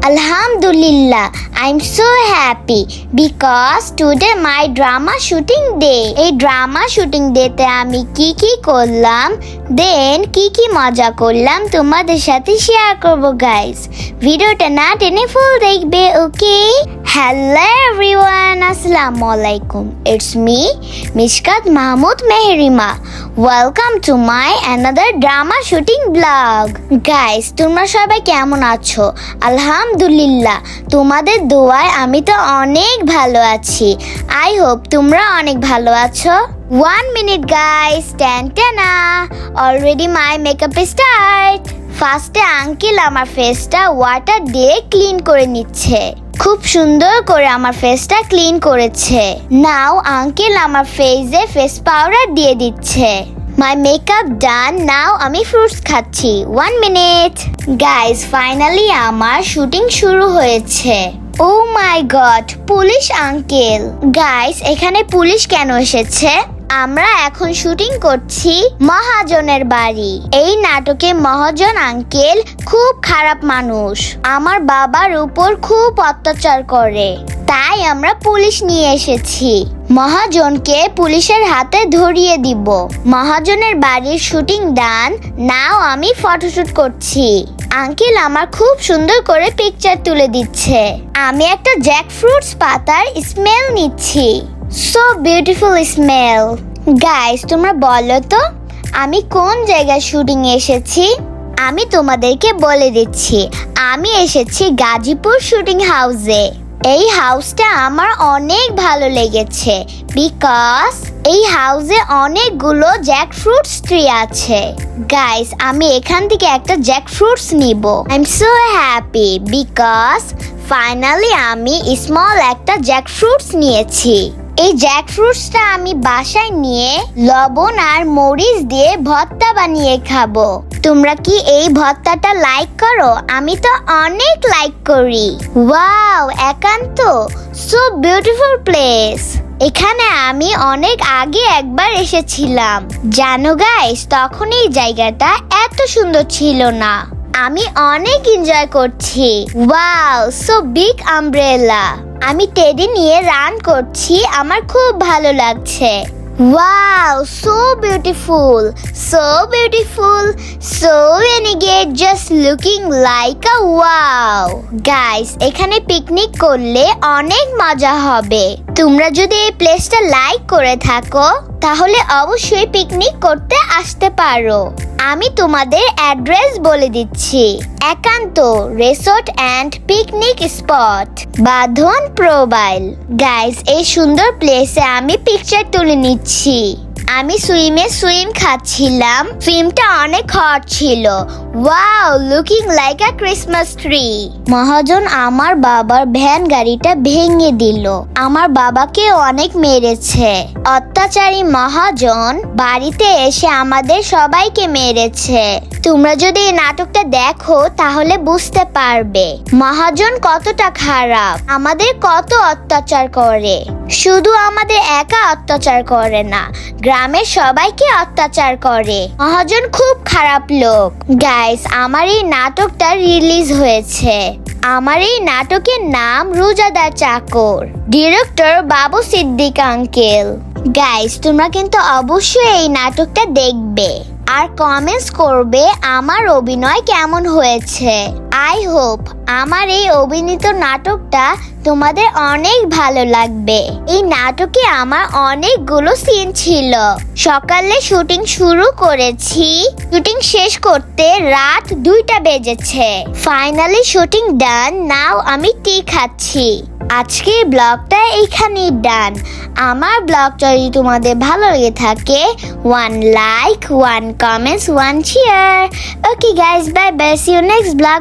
Alhamdulillah, I'm so happy because today my drama shooting day. এই drama shooting day তে আমি কি করলাম দেন কি মজা করলাম তোমাদের সাথে শেয়ার করব গাইস। ভিডিওটা না টেনে ফুল দেখবে, ওকে? Hello everyone, Assalamu alaikum. It's me, Mishkat Mahmood Mehrima. Welcome to my another drama shooting vlog. Guys, তোমরা সবাই কেমন আছো? আলহামদুলিল্লাহ, তোমাদের দোয়ায় আমি তো অনেক ভালো আছি। I hope তোমরা অনেক ভালো আছো। 1 minute guys, টানা already my makeup start. ফার্স্টে আঙ্কেল আমার ফেসটা ওয়াটার দিয়ে ক্লিন করে নিচ্ছে। খুব সুন্দর করে আমার ফেসটা ক্লিন করেছে। নাও আঙ্কেল আমার ফেসে ফেস পাউডার দিয়ে দিচ্ছে। মাই মেকআপ ডান, নাও আমি ফ্রুটস খাচ্ছি। 1 মিনিট গাইস, ফাইনালি আমার শুটিং শুরু হয়েছে। ও মাই গড, পুলিশ আঙ্কেল। গাইস, এখানে পুলিশ কেন এসেছে? আমরা এখন শুটিং করছি মহাজনের বাড়ি। এই নাটকে মহাজন আঙ্কেল খুব খারাপ মানুষ, আমার বাবার উপর খুব অত্যাচার করে, তাই আমরা পুলিশ নিয়ে এসেছি। মহাজনকে পুলিশের হাতে ধরিয়ে দিব। মহাজনের বাড়ির শুটিং ডান, নাও আমি ফটোশুট করছি। আঙ্কেল আমার খুব সুন্দর করে পিকচার তুলে দিচ্ছে। আমি একটা জ্যাকফ্রুটস পাতার স্মেল নিচ্ছি। So beautiful smell. গাইস, তোমরা বলো তো আমি কোন জায়গায় শুটিং এসেছি? আমি তোমাদেরকে বলে দিচ্ছি, আমি এসেছি গাজীপুর শুটিং হাউসে। এই হাউসটা আমার অনেক ভালো লেগেছে বিকজ এই হাউসে অনেকগুলো জ্যাকফ্রুটস ট্রি আছে। গাইস, আমি এখান থেকে একটা জ্যাকফ্রুটস নিব। I am so happy because finally আমি স্মল একটা জ্যাকফ্রুটস নিয়েছি। এই জ্যাকফ্রুটসটা আমি বাসায় নিয়ে লবণ আর মরিচ দিয়ে ভর্তা বানিয়ে খাবো। তোমরা কি এই ভর্তাটা লাইক করো? আমি তো অনেক লাইক করি। ওয়াও, একান্ত সো বিউটিফুল প্লেস। এখানে আমি অনেক আগে একবার এসেছিলাম, জানো গাইস, তখন এই জায়গাটা এত সুন্দর ছিল না। আমি অনেক এনজয় করছি। Wow, so big umbrella. আমি টেডি নিয়ে রান করছি, আমার খুব ভালো লাগছে। Wow, so beautiful, so beautiful, so renegade, just looking like a wow. Guys, এখানে পিকনিক করলে অনেক মজা হবে। তোমরা যদি এই প্লেসটা লাইক করে থাকো তাহলে অবশ্যই পিকনিক করতে আসতে পারো। আমি তোমাদের অ্যাড্রেস বলে দিচ্ছি, একান্ত রিসোর্ট অ্যান্ড পিকনিক স্পট, বাঁধন প্রোবাইল। গাইস, এই সুন্দর প্লেসে আমি পিকচার তুলে নিচ্ছি। আমি সুইম খাচ্ছিলাম, সুইমটা অনেক হট ছিল। Wow, looking like a Christmas tree. মহাজন আমার বাবার ভ্যান গাড়িটা ভেঙে দিল, আমার বাবাকে অনেক মেরেছে। অত্যাচারী মহাজন বাড়িতে এসে আমাদের সবাইকে মেরেছে। তোমরা যদি এই নাটকটা দেখো তাহলে বুঝতে পারবে মহাজন কতটা খারাপ, আমাদের কত অত্যাচার করে। শুধু আমাদের একা অত্যাচার করে না, গ্রামের সবাইকে অত্যাচার করে। মহাজন খুব খারাপ লোক। গাইস, আমার এই নাটকটা রিলিজ হয়েছে। আমার এই নাটকের নাম রোজাদার চাকর, ডিরেক্টর বাবু সিদ্দিক আঙ্কেল। গাইস, তোমরা কিন্তু অবশ্যই এই নাটকটা দেখবে আর কমেন্টস করবে আমার অভিনয় কেমন হয়েছে। আই হোপ আমার এই অভিনীত নাটকটা তোমাদের অনেক ভালো লাগবে। এই নাটকে আমার অনেকগুলো সিন ছিল। সকালে শুটিং শুরু করেছি, শুটিং শেষ করতে রাত 2টা বেজেছে। ফাইনালি শুটিং ডান, নাও আমি টি খাচ্ছি। আজকের ব্লগটা এইখানেই ডান। আমার ব্লগটা যদি তোমাদের ভালো লেগে থাকে, 1 like, 1 comments, 1 share. Okay guys, bye bye, see you next blog.